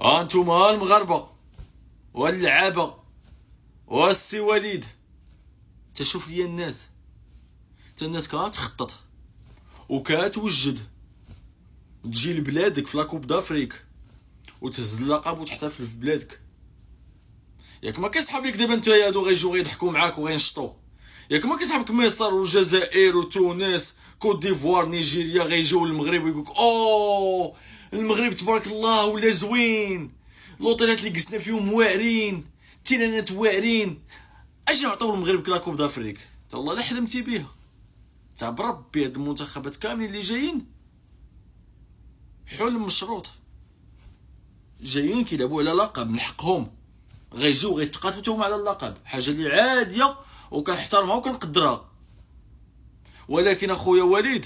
ها انتوما المغاربه واللعابه والسي وليد، تشوف ليا الناس، تا الناس كتخطط وكتوجد تجي لبلادك في لاكوب دافريك وتهز اللقب وتحتفل في بلادك. ياك ما كيصحاب ليك دابا نتايا هادو غيجيو غيضحكوا معاك وغينشطوا، ياك ما كيصحابك مصر والجزائر وتونس كوت ديفوار نيجيريا غيجيو للمغرب ويقولك اوه المغرب تبارك الله ولا زوين، لوطيلات اللي قسنا فيهم واعرين، التيرانات واعرين، اجي نعطيو المغرب لاكوب دافريك. تا والله لا حلمتي بيها، تا بربي هاد المنتخبات كاملين اللي جايين حلم مشروط، جايين كيلعبوا على لقب من حقهم، غيجيو غيتقاتلوا تاهم على اللقب، حاجه اللي عاديه وكنحترمها وكنقدرها. ولكن اخويا وليد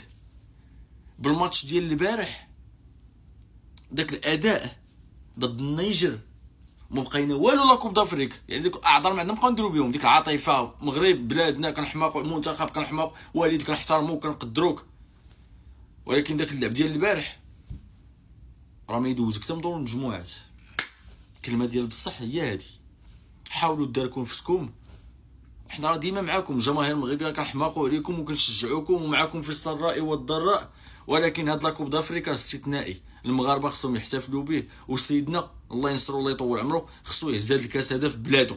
بالماتش ديال البارح داك الاداء ضد النيجر ما بقينا والو لاكوب دافريك، يعني ديك الاعذار ما عندنا نبقاو نديرو بهم، ديك العاطفه مغرب بلادنا كنحماقو، المنتخب كنحماقو، وليد كنحترمو وكنقدروك. ولكن داك اللعب ديال البارح راه ما يدوزك حتى من دور المجموعات. الكلمه ديال بصح هي هادي، حاولوا داركم نفسكم، حنا راه ديما معاكم الجماهير المغربيه كنحماقوا عليكم وكنشجعوكم ومعاكم في السراء والضراء. ولكن هاد لاكوب دافريكا استثنائي، المغاربه خصهم يحتفلوا به، وسيدنا الله ينصرو الله يطول عمره خصو يهز هاد الكاس هذا في بلادو.